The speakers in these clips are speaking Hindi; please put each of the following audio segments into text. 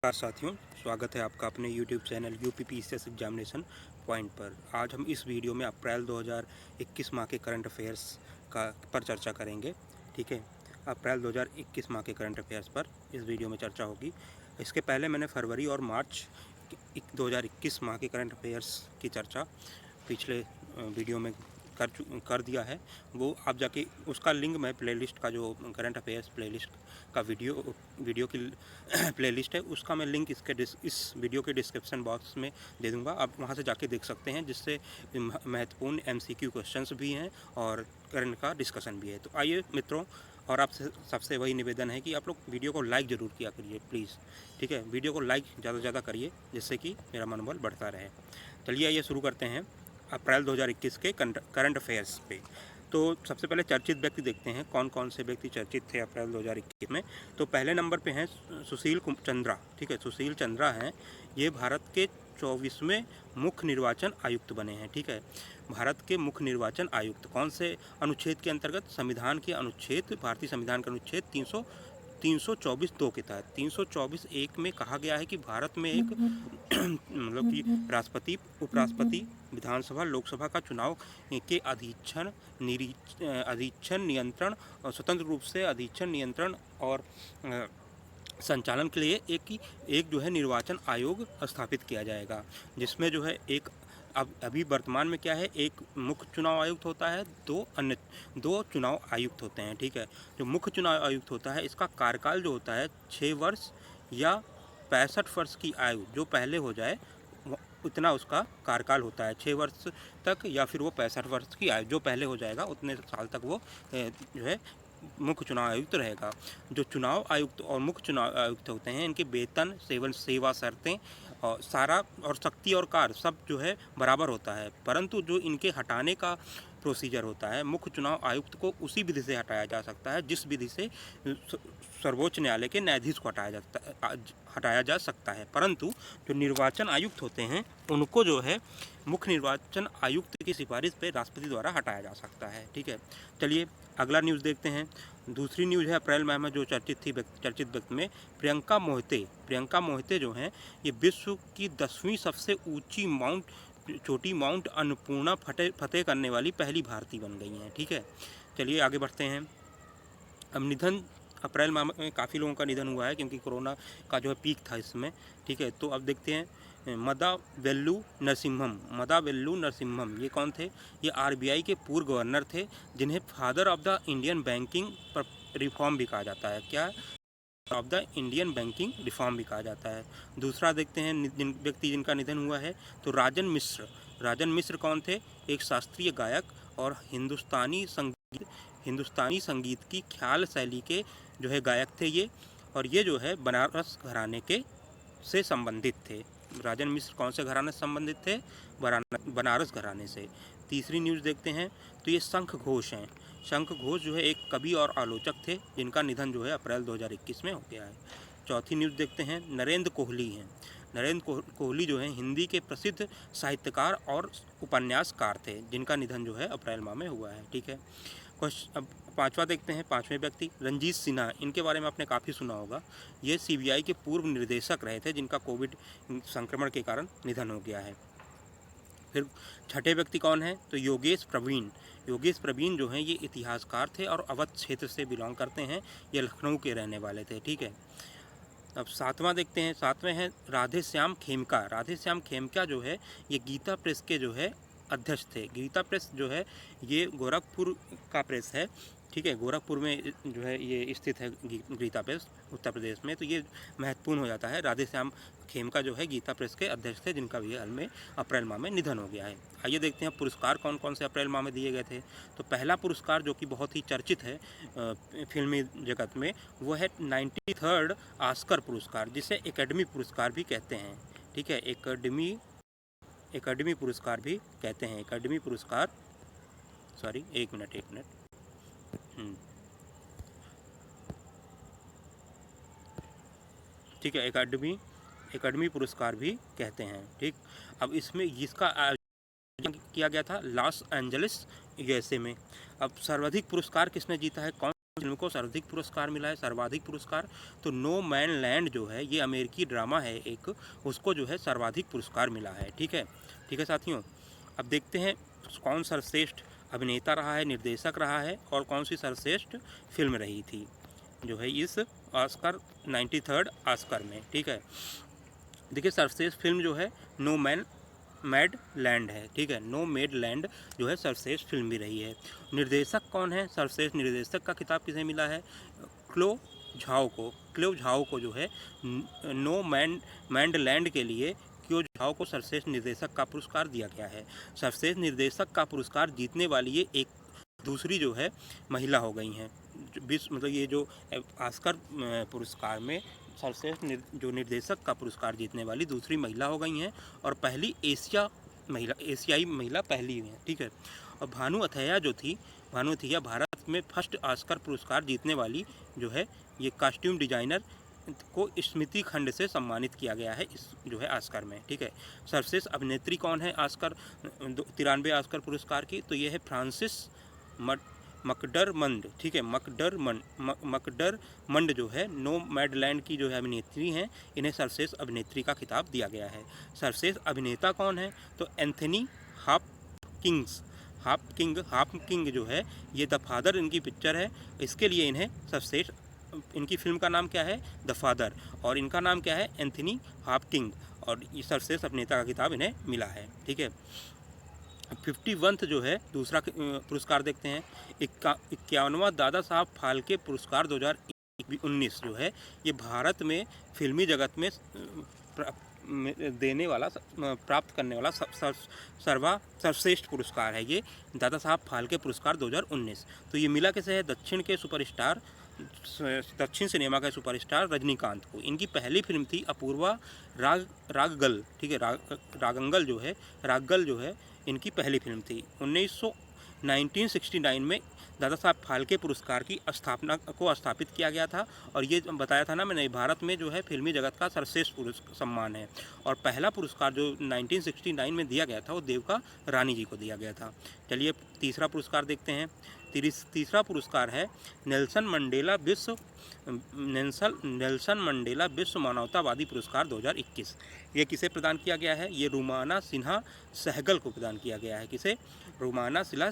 नमस्कार साथियों, स्वागत है आपका अपने YouTube channel UPPCS examination point पर। आज हम इस वीडियो में अप्रैल 2021 माह के करंट अफेयर्स पर चर्चा करेंगे। ठीक है, अप्रैल 2021 माह के करंट अफेयर्स पर इस वीडियो में चर्चा होगी। इसके पहले मैंने फरवरी और मार्च 2021 माह के करंट अफेयर्स की चर्चा पिछले वीडियो में कर दिया है। वो आप जाके उसका लिंक मैं प्लेलिस्ट का जो करंट अफेयर्स प्लेलिस्ट का वीडियो की प्लेलिस्ट है, उसका मैं लिंक इस वीडियो के डिस्क्रिप्शन बॉक्स में दे दूंगा। आप वहां से जाके देख सकते हैं, जिससे महत्वपूर्ण MCQ क्वेश्चंस भी हैं और करंट का डिस्कशन भी है। तो आइए मित्रों, और आपसे सबसे वही निवेदन है कि आप लोग वीडियो को लाइक ज़रूर किया करिए प्लीज़। ठीक है, वीडियो को लाइक ज़्यादा से ज़्यादा करिए, जिससे कि मेरा मनोबल बढ़ता रहे। चलिए आइए शुरू करते हैं अप्रैल 2021 के करंट अफेयर्स पे। तो सबसे पहले चर्चित व्यक्ति देखते हैं, कौन कौन से व्यक्ति चर्चित थे अप्रैल 2021 में। तो पहले नंबर पे हैं सुशील चंद्रा। ठीक है, सुशील चंद्रा हैं, ये भारत के 24वें मुख्य निर्वाचन आयुक्त बने हैं। ठीक है, भारत के मुख्य निर्वाचन आयुक्त कौन से अनुच्छेद के अंतर्गत? संविधान के अनुच्छेद, भारतीय संविधान का अनुच्छेद 324(2) के तहत 324(1) में कहा गया है कि भारत में एक मतलब कि राष्ट्रपति, उपराष्ट्रपति, विधानसभा, लोकसभा का चुनाव के अधीक्षण, नियंत्रण और स्वतंत्र रूप से अधीक्षण, नियंत्रण और संचालन के लिए एक जो है निर्वाचन आयोग स्थापित किया जाएगा, जिसमें जो है एक अभी वर्तमान में क्या है, एक मुख्य चुनाव आयुक्त होता है, दो चुनाव आयुक्त होते हैं। ठीक है, जो मुख्य चुनाव आयुक्त होता है, इसका कार्यकाल जो होता है 6 वर्ष या 65 वर्ष की आयु जो पहले हो जाए उतना उसका कार्यकाल होता है, 6 वर्ष तक, या फिर वो 65 वर्ष की आयु जो पहले हो जाएगा उतने साल तक वो जो है मुख्य चुनाव आयुक्त रहेगा। जो चुनाव आयुक्त और मुख्य चुनाव आयुक्त होते हैं, इनके वेतन, सेवा शर्तें और सारा और शक्ति और कार्य सब जो है बराबर होता है, परंतु जो इनके हटाने का प्रोसीजर होता है, मुख्य चुनाव आयुक्त को उसी विधि से हटाया जा सकता है जिस विधि से सर्वोच्च न्यायालय के न्यायाधीश को हटाया जा सकता है। परंतु जो निर्वाचन आयुक्त होते हैं, उनको जो है मुख्य निर्वाचन आयुक्त की सिफारिश पे राष्ट्रपति द्वारा हटाया जा सकता है। ठीक है, चलिए अगला न्यूज़ देखते हैं। दूसरी न्यूज़ है अप्रैल माह में जो चर्चित व्यक्ति में प्रियंका मोहिते जो हैं, ये विश्व की 10वीं सबसे ऊंची चोटी माउंट अन्नपूर्णा फतेह करने वाली पहली भारतीय बन गई हैं। ठीक है, चलिए आगे बढ़ते हैं। अब निधन, अप्रैल माह में काफ़ी लोगों का निधन हुआ है, क्योंकि कोरोना का जो है पीक था इसमें। ठीक है, तो अब देखते हैं मदावेल्लु नरसिम्हम ये कौन थे? ये RBI के पूर्व गवर्नर थे, जिन्हें father of the Indian banking reform भी कहा जाता है। क्या? Of the Indian banking reform भी कहा जाता है। दूसरा देखते हैं व्यक्ति जिनका निधन हुआ है, तो राजन मिश्र कौन थे? एक शास्त्रीय गायक और हिंदुस्तानी संगीत की ख्याल शैली के जो है गायक थे ये, और ये जो है बनारस घराने के से संबंधित थे। राजन मिश्र कौन से घराने से संबंधित थे? बनारस घराने से। तीसरी न्यूज़ देखते हैं, तो ये शंख घोष हैं। शंख घोष जो है एक कवि और आलोचक थे, जिनका निधन जो है अप्रैल 2021 में हो गया है। चौथी न्यूज़ देखते हैं, नरेंद्र कोहली हैं। नरेंद्र कोहली जो है हिंदी के प्रसिद्ध साहित्यकार और उपन्यासकार थे, जिनका निधन जो है अप्रैल माह में हुआ है। ठीक है, अब पांचवा देखते हैं, पांचवें व्यक्ति रंजीत सिन्हा। इनके बारे में आपने काफ़ी सुना होगा। ये CBI के पूर्व निदेशक रहे थे, जिनका कोविड संक्रमण के कारण निधन हो गया है। फिर छठे व्यक्ति कौन है? तो योगेश प्रवीण जो हैं, ये इतिहासकार थे और अवध क्षेत्र से बिलोंग करते हैं। ये लखनऊ के रहने वाले थे। ठीक है, अब सातवां देखते हैं, सातवें हैं राधे श्याम खेमका जो है, ये गीता प्रेस के जो है अध्यक्ष थे। गीता प्रेस जो है ये गोरखपुर का प्रेस है। ठीक है, गोरखपुर में जो है ये स्थित है गीता प्रेस, उत्तर प्रदेश में। तो ये महत्वपूर्ण हो जाता है। राधे श्याम खेमका जो है गीता प्रेस के अध्यक्ष थे, जिनका भी हाल में अप्रैल माह में निधन हो गया है। आइए देखते हैं पुरस्कार कौन कौन से अप्रैल माह में दिए गए थे। तो पहला पुरस्कार जो कि बहुत ही चर्चित है फिल्मी जगत में, वो है 93rd ऑस्कर पुरस्कार, जिसे एकेडमी पुरस्कार भी कहते हैं। ठीक है, एकेडमी पुरस्कार भी कहते हैं। एकेडमी पुरस्कार, सॉरी एक मिनट ठीक है, एकेडमी पुरस्कार भी कहते हैं। ठीक, अब इसमें इसका आयोजन किया गया था लॉस एंजलिस USA में। अब सर्वाधिक पुरस्कार किसने जीता है? कौन फिल्म को सर्वाधिक पुरस्कार मिला है, सर्वाधिक पुरस्कार, तो नो मैन लैंड जो है ये अमेरिकी ड्रामा है एक, उसको जो है सर्वाधिक पुरस्कार मिला है। ठीक है साथियों। अब देखते हैं कौन सर्वश्रेष्ठ अभिनेता रहा है, निर्देशक रहा है, और कौन सी सर्वश्रेष्ठ फिल्म रही थी जो है इस ऑस्कर 93rd ऑस्कर में। ठीक है, देखिए सर्वश्रेष्ठ फिल्म जो है नो मैन मैड लैंड है। ठीक है, नो मेड लैंड जो है सर्वश्रेष्ठ फिल्म भी रही है। निर्देशक कौन है, सर्वश्रेष्ठ निर्देशक का खिताब किसे मिला है, क्लो झाओ को जो है नो मैड लैंड के लिए क्लो झाओ को सर्वश्रेष्ठ निर्देशक का पुरस्कार दिया गया है। सर्वश्रेष्ठ निर्देशक का पुरस्कार जीतने वाली ये एक दूसरी जो है महिला हो गई हैं, विश्व मतलब ये जो ऑस्कर पुरस्कार में सर्वश्रेष्ठ जो निर्देशक का पुरस्कार जीतने वाली दूसरी महिला हो गई हैं, और पहली एशियाई महिला पहली हुई हैं। ठीक है, और भानु अथैया भारत में फर्स्ट ऑस्कर पुरस्कार जीतने वाली जो है ये कॉस्ट्यूम डिजाइनर को स्मृति खंड से सम्मानित किया गया है इस जो है ऑस्कर में। ठीक है, सर्वश्रेष्ठ अभिनेत्री कौन है ऑस्कर 93 ऑस्कर पुरस्कार की, तो ये है फ्रांसिस मकडरमंड। ठीक है, मकडरमंड जो है नो मैडलैंड की जो है अभिनेत्री हैं, इन्हें सर्वश्रेष्ठ अभिनेत्री का खिताब दिया गया है। सर्वश्रेष्ठ अभिनेता कौन है, तो एंथनी हॉपकिंग जो है ये द फादर इनकी पिक्चर है, इसके लिए इन्हें सर्वश्रेष्ठ, इनकी फिल्म का नाम क्या है, द फादर, और इनका नाम क्या है, एंथनी हॉपकिंग, और सर्वश्रेष्ठ अभिनेता का खिताब इन्हें मिला है। ठीक है, 51 जो है दूसरा पुरस्कार देखते हैं, 51वां दादा साहब फाल्के पुरस्कार 2019 जो है ये भारत में फिल्मी जगत में देने वाला प्राप्त करने वाला सर्वश्रेष्ठ पुरस्कार है ये दादा साहब फाल्के पुरस्कार 2019। तो ये मिला किसे है, दक्षिण सिनेमा के सुपरस्टार रजनीकांत को। इनकी पहली फिल्म थी अपूर्वा रागगल। ठीक है, रागगल जो है इनकी पहली फिल्म थी। 1969 में दादा साहब फाल्के पुरस्कार की स्थापना को स्थापित किया गया था, और ये बताया था ना मैंने, भारत में जो है फिल्मी जगत का सर्वश्रेष्ठ सम्मान है, और पहला पुरस्कार जो 1969 में दिया गया था वो देविका रानी जी को दिया गया था। चलिए तीसरा पुरस्कार देखते हैं। तीसरा पुरस्कार है नेल्सन मंडेला विश्व मानवतावादी पुरस्कार 2021। ये किसे प्रदान किया गया है, ये रुमाना सिन्हा सहगल को प्रदान किया गया है। किसे, रुमाना सिन्हा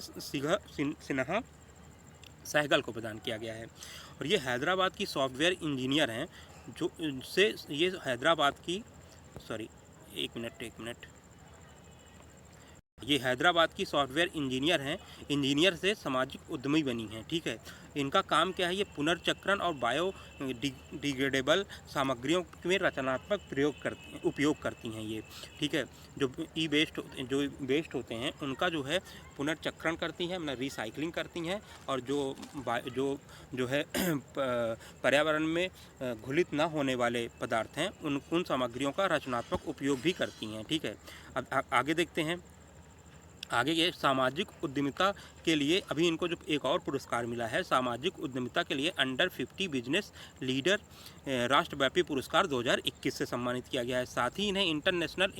सहगल को प्रदान किया गया है। और ये हैदराबाद की सॉफ्टवेयर इंजीनियर हैं, जो से ये हैदराबाद की ये हैदराबाद की सॉफ्टवेयर इंजीनियर से सामाजिक उद्यमी बनी हैं। ठीक है, इनका काम क्या है, ये पुनर्चक्रण और बायोडिग्रेडेबल सामग्रियों में रचनात्मक उपयोग करती हैं ये। ठीक है, जो वेस्ट होते हैं उनका जो है पुनर्चक्रण करती हैं, मतलब रिसाइकलिंग करती हैं, और जो है पर्यावरण में घुलित ना होने वाले पदार्थ हैं उन सामग्रियों का रचनात्मक उपयोग भी करती हैं। ठीक है, अब आगे देखते हैं। आगे ये सामाजिक उद्यमिता के लिए अभी इनको जो एक और पुरस्कार मिला है, सामाजिक उद्यमिता के लिए अंडर 50 बिजनेस लीडर राष्ट्रव्यापी पुरस्कार 2021 से सम्मानित किया गया है। साथ ही इन्हें international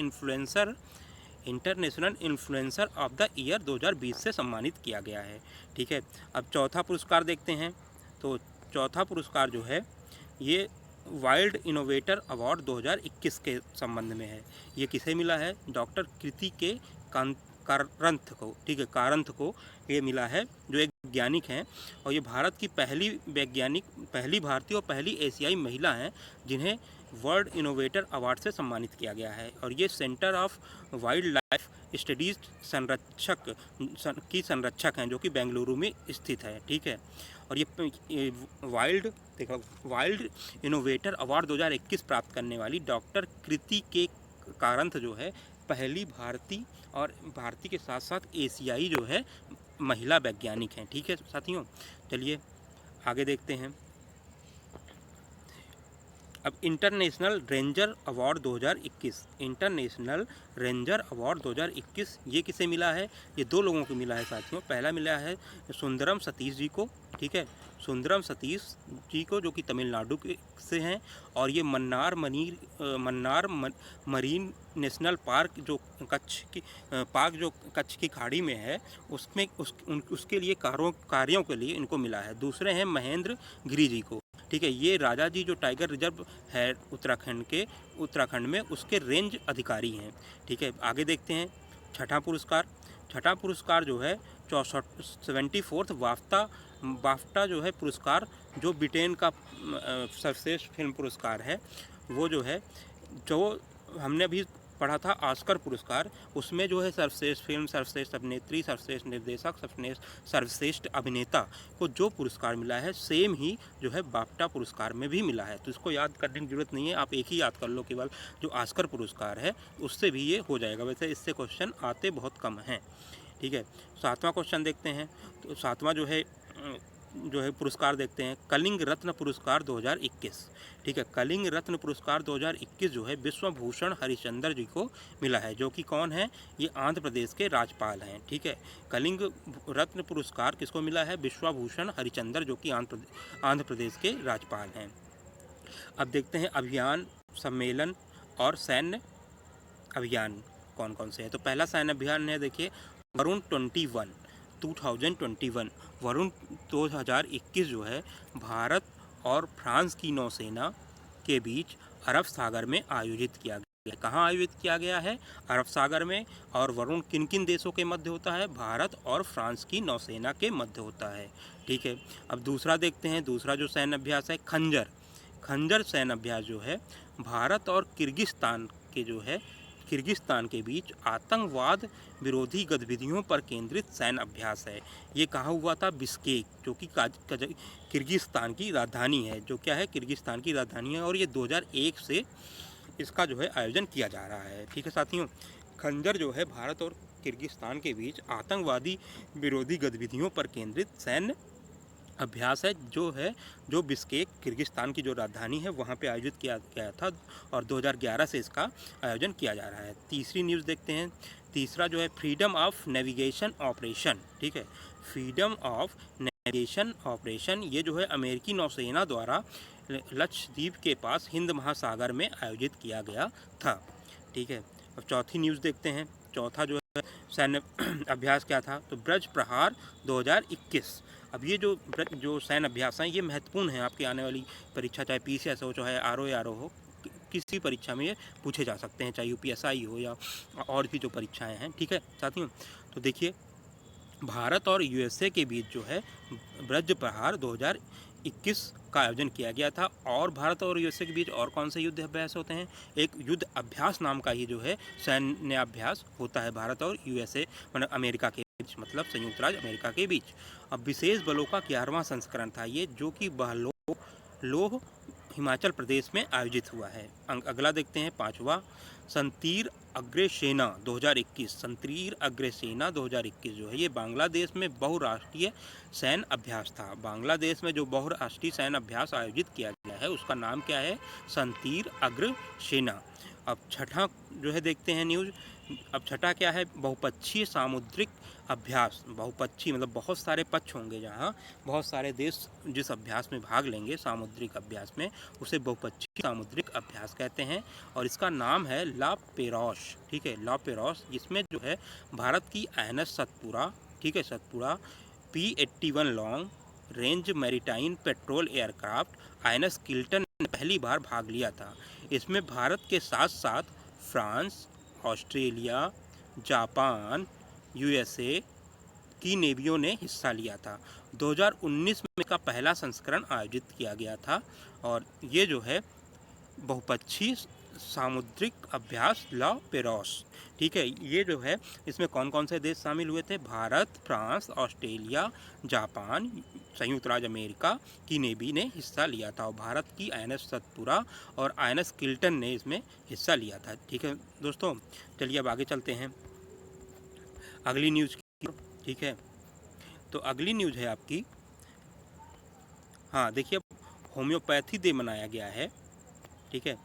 influencer of the year 2020 से सम्मानित किया गया है। ठीक है, अब चौथा पुरस्कार देखते हैं। तो चौथा पुरस्कार जो है ये वाइल्ड इनोवेटर अवार्ड 2021 के संबंध में है। ये किसे मिला है, डॉक्टर कृति के कारंथ को। ठीक है, कारंथ को ये मिला है, जो एक वैज्ञानिक हैं, और ये भारत की पहली भारतीय और पहली एशियाई महिला हैं जिन्हें वर्ल्ड इनोवेटर अवार्ड से सम्मानित किया गया है। और ये centre of wild life studies संरक्षक हैं, जो कि बेंगलुरु में स्थित है। ठीक है, और ये वाइल्ड इनोवेटर अवार्ड 2021 प्राप्त करने वाली डॉक्टर कृति के कारंथ जो है पहली भारतीय के साथ साथ एशियाई जो है महिला वैज्ञानिक हैं। ठीक है साथियों, चलिए आगे देखते हैं। अब international ranger award 2021, international ranger award 2021 ये किसे मिला है? ये दो लोगों को मिला है साथियों। पहला मिला है सुंदरम सतीश जी को, ठीक है, सुंदरम सतीश जी को, जो कि तमिलनाडु के से हैं। और ये मन्नार मरीन नेशनल पार्क जो कच्छ की खाड़ी में है, उसमें उसके लिए कार्यों के लिए इनको मिला है। दूसरे हैं महेंद्र गिरी जी को, ठीक है, ये राजा जी जो टाइगर रिजर्व है उत्तराखंड में, उसके रेंज अधिकारी हैं, ठीक है। आगे देखते हैं छठा पुरस्कार। छठा पुरस्कार जो है 74th बाफ्टा जो है पुरस्कार, जो ब्रिटेन का सर्वश्रेष्ठ फिल्म पुरस्कार है, वो जो है, जो हमने अभी पढ़ा था ऑस्कर पुरस्कार, उसमें जो है सर्वश्रेष्ठ फिल्म, सर्वश्रेष्ठ अभिनेत्री, सर्वश्रेष्ठ निर्देशक, सर्वश्रेष्ठ अभिनेता को जो पुरस्कार मिला है, सेम ही जो है बाफ्टा पुरस्कार में भी मिला है। तो इसको याद करने की जरूरत नहीं है, आप एक ही याद कर लो केवल, जो ऑस्कर पुरस्कार है उससे भी ये हो जाएगा। वैसे इससे क्वेश्चन आते बहुत कम हैं, ठीक है। सातवां क्वेश्चन देखते हैं। तो सातवां जो है पुरस्कार देखते हैं, कलिंग रत्न पुरस्कार 2021, ठीक है। कलिंग रत्न पुरस्कार 2021 जो है विश्व भूषण हरिचंद्र जी को मिला है, जो कि कौन है? ये आंध्र प्रदेश के राज्यपाल हैं, ठीक है। कलिंग रत्न पुरस्कार किसको मिला है? विश्वभूषण हरिचंद्र, जो कि आंध्र प्रदेश के राज्यपाल हैं। अब देखते हैं अभियान, सम्मेलन और सैन्य अभियान कौन कौन से हैं। तो पहला सैन्य अभियान है, देखिए, वरुण 2021, वरुण 2021 जो है भारत और फ्रांस की नौसेना के बीच अरब सागर में आयोजित किया गया। कहाँ आयोजित किया गया है? अरब सागर में। और वरुण किन किन देशों के मध्य होता है? भारत और फ्रांस की नौसेना के मध्य होता है, ठीक है। अब दूसरा देखते हैं, दूसरा जो सैन्य अभ्यास है खंजर सैन्य अभ्यास जो है भारत और किर्गिस्तान के बीच आतंकवाद विरोधी गतिविधियों पर केंद्रित सैन्य अभ्यास है। ये कहाँ हुआ था? बिश्केक, जो कि किर्गिस्तान की राजधानी है, जो क्या है? किर्गिस्तान की राजधानी है। और ये 2001 से इसका जो है आयोजन किया जा रहा है, ठीक है साथियों। खंजर जो है भारत और किर्गिस्तान के बीच आतंकवादी विरोधी गतिविधियों पर केंद्रित सैन्य अभ्यास है, जो बिश्केक किर्गिस्तान की जो राजधानी है वहाँ पे आयोजित किया गया था, और 2011 से इसका आयोजन किया जा रहा है। तीसरी न्यूज़ देखते हैं। तीसरा जो है फ्रीडम ऑफ नेविगेशन ऑपरेशन, ठीक है, फ्रीडम ऑफ नेविगेशन ऑपरेशन, ये जो है अमेरिकी नौसेना द्वारा लक्षद्वीप के पास हिंद महासागर में आयोजित किया गया था, ठीक है। अब चौथी न्यूज़ देखते हैं। चौथा जो है सैन्य अभ्यास क्या था? तो ब्रज प्रहार 2021। अब ये जो सैन्य अभ्यास हैं, ये महत्वपूर्ण हैं आपकी आने वाली परीक्षा, चाहे PCS हो, चाहे RO हो, किसी परीक्षा में ये पूछे जा सकते हैं, चाहे UPSI हो या और भी जो परीक्षाएं हैं, ठीक है साथियों। तो देखिए, भारत और USA के बीच जो है ब्रज प्रहार 2021 का आयोजन किया गया था। और भारत और USA के बीच और कौन से युद्ध अभ्यास होते हैं? एक युद्ध अभ्यास नाम का ही जो है सैन्य अभ्यास होता है भारत और USA, मतलब अमेरिका के बीच, मतलब संयुक्त राज्य अमेरिका के बीच। अब विशेष बलों का 11वां संस्करण था ये, जो कि लोह हिमाचल प्रदेश में आयोजित हुआ है। अगला देखते हैं, पांचवा, संतीर अग्रसेना 2021। संतीर अग्रसेना 2021 जो है ये बांग्लादेश में बहुराष्ट्रीय सैन्य अभ्यास था। बांग्लादेश में जो बहुराष्ट्रीय सैन्य अभ्यास आयोजित किया गया है उसका नाम क्या है? संतीर अग्रसेना। अब छठा जो है देखते हैं न्यूज़। अब छठा क्या है? बहुपक्षीय सामुद्रिक अभ्यास। बहुपक्षीय मतलब बहुत सारे पक्ष होंगे, जहाँ बहुत सारे देश जिस अभ्यास में भाग लेंगे, सामुद्रिक अभ्यास में, उसे बहुपक्षीय सामुद्रिक अभ्यास कहते हैं। और इसका नाम है ला पेरौस, ठीक है, ला पेरौस। जिसमें जो है भारत की INS सतपुरा, ठीक है, Satpura, P-81 long range maritime petrol aircraft INS Kiltan ने पहली बार भाग लिया था। इसमें भारत के साथ साथ फ्रांस, ऑस्ट्रेलिया, जापान, USA की नेवियों ने हिस्सा लिया था। 2019 में का पहला संस्करण आयोजित किया गया था। और ये जो है बहुपक्षीय सामुद्रिक अभ्यास ला पेरौस, ठीक है, ये जो है इसमें कौन कौन से देश शामिल हुए थे? भारत, फ्रांस, ऑस्ट्रेलिया, जापान, संयुक्त राज्य अमेरिका की नेवी ने हिस्सा लिया था। और भारत की INS सतपुरा और INS किल्टन ने इसमें हिस्सा लिया था, ठीक है दोस्तों। चलिए अब आगे चलते हैं अगली न्यूज़ की, ठीक है। तो अगली न्यूज़ है आपकी, हाँ देखिए, होम्योपैथी डे मनाया गया है। ठीक है।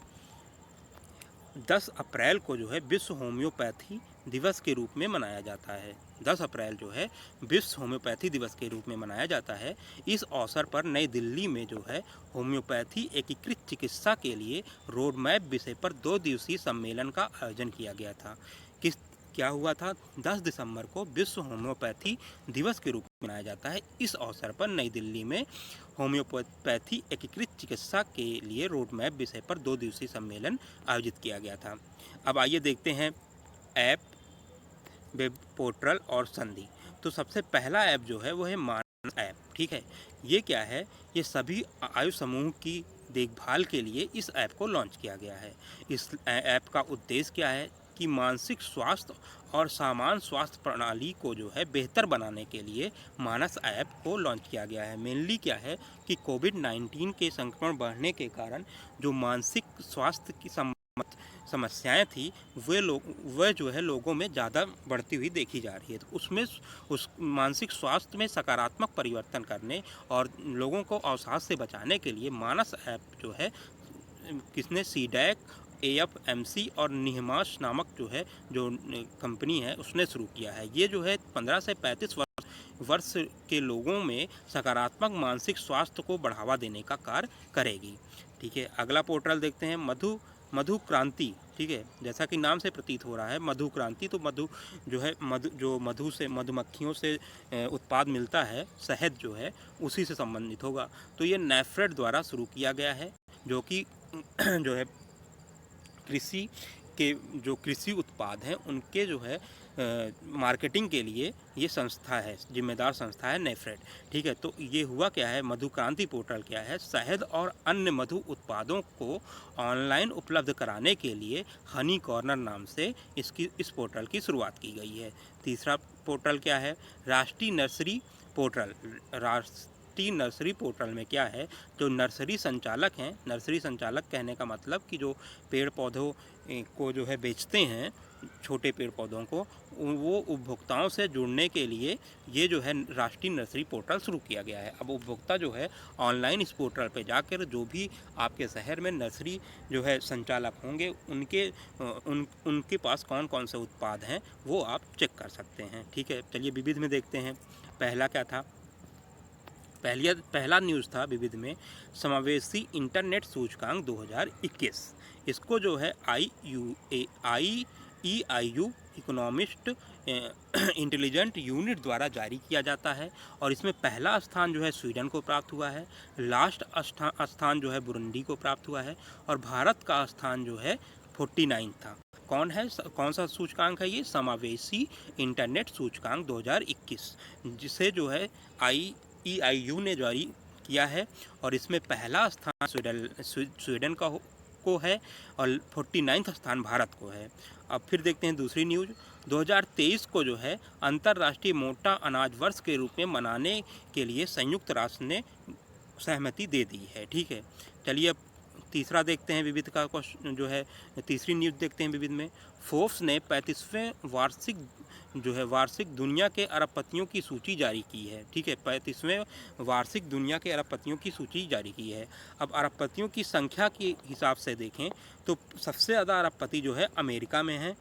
10 अप्रैल को जो है विश्व होम्योपैथी दिवस के रूप में मनाया जाता है। 10 अप्रैल जो है विश्व होम्योपैथी दिवस के रूप में मनाया जाता है। इस अवसर पर नई दिल्ली में जो है होम्योपैथी एकीकृत चिकित्सा के लिए रोड मैप विषय पर 2 दिवसीय सम्मेलन का आयोजन किया गया था। किस क्या हुआ था? 10 दिसंबर को विश्व होम्योपैथी दिवस के रूप में मनाया जाता है। इस अवसर पर नई दिल्ली में होम्योपैथी एकीकृत चिकित्सा के लिए रोड मैप विषय पर 2 दिवसीय सम्मेलन आयोजित किया गया था। अब आइए देखते हैं ऐप, वेब पोर्टल और संधि। तो सबसे पहला ऐप जो है वो है मानस ऐप, ठीक है। ये क्या है? ये सभी आयु समूह की देखभाल के लिए इस ऐप को लॉन्च किया गया है। इस ऐप का उद्देश्य क्या है कि मानसिक स्वास्थ्य और सामान्य स्वास्थ्य प्रणाली को जो है बेहतर बनाने के लिए मानस ऐप को लॉन्च किया गया है। मेनली क्या है कि कोविड-19 के संक्रमण बढ़ने के कारण जो मानसिक स्वास्थ्य की समस्याएं थी वह जो है लोगों में ज़्यादा बढ़ती हुई देखी जा रही है। तो उसमें उस मानसिक स्वास्थ्य में सकारात्मक परिवर्तन करने और लोगों को अवसाद से बचाने के लिए मानस ऐप जो है किसने सीडैक, एएफएमसी और निहमास नामक जो है जो कंपनी है उसने शुरू किया है। ये जो है 15 से 35 वर्ष के लोगों में सकारात्मक मानसिक स्वास्थ्य को बढ़ावा देने का कार्य करेगी, ठीक है। अगला पोर्टल देखते हैं मधु क्रांति, ठीक है। जैसा कि नाम से प्रतीत हो रहा है मधु क्रांति, तो मधु जो है मधु से मधुमक्खियों से उत्पाद मिलता है, शहद जो है उसी से संबंधित होगा। तो ये नेफ्रेड द्वारा शुरू किया गया है, जो कि जो है कृषि उत्पाद हैं उनके जो है मार्केटिंग के लिए ये संस्था है, जिम्मेदार संस्था है नेफ्रेड, ठीक है। तो ये हुआ क्या है, मधु क्रांति पोर्टल क्या है? शहद और अन्य मधु उत्पादों को ऑनलाइन उपलब्ध कराने के लिए हनी कॉर्नर नाम से इस पोर्टल की शुरुआत की गई है। तीसरा पोर्टल क्या है? राष्ट्रीय नर्सरी पोर्टल। राष्ट्रीय नर्सरी पोर्टल में क्या है, जो नर्सरी संचालक हैं, नर्सरी संचालक कहने का मतलब कि जो पेड़ पौधों को जो है बेचते हैं, छोटे पेड़ पौधों को, वो उपभोक्ताओं से जुड़ने के लिए ये जो है राष्ट्रीय नर्सरी पोर्टल शुरू किया गया है। अब उपभोक्ता जो है ऑनलाइन इस पोर्टल पे जाकर जो भी आपके शहर में नर्सरी जो है संचालक होंगे उनके पास कौन कौन से उत्पाद हैं वो आप चेक कर सकते हैं, ठीक है। चलिए विविध में देखते हैं। पहला क्या था? पहला न्यूज़ था विविध में समावेशी इंटरनेट सूचकांक 2021। इसको जो है EIU इकोनॉमिस्ट इंटेलिजेंट यूनिट द्वारा जारी किया जाता है और इसमें पहला स्थान जो है स्वीडन को प्राप्त हुआ है, लास्ट स्थान जो है बुरुंडी को प्राप्त हुआ है और भारत का स्थान जो है 49 था। कौन सा सूचकांक है ये? समावेशी इंटरनेट सूचकांक 2021, जिसे जो है EIU ने जारी किया है और इसमें पहला स्थान स्वीडन को है और 49वां स्थान भारत को है। अब फिर देखते हैं दूसरी न्यूज़। 2023 को जो है अंतर्राष्ट्रीय मोटा अनाज वर्ष के रूप में मनाने के लिए संयुक्त राष्ट्र ने सहमति दे दी है, ठीक है। चलिए अब तीसरा देखते हैं विविध का क्वेश्चन जो है, तीसरी न्यूज़ देखते हैं विविध में। फोर्ब्स ने 35वें वार्षिक दुनिया के अरबपतियों की सूची जारी की है, ठीक है। 35वें वार्षिक दुनिया के अरबपतियों की सूची जारी की है। अब अरबपतियों की संख्या के हिसाब से देखें तो सबसे ज़्यादा अरबपति जो है अमेरिका में है,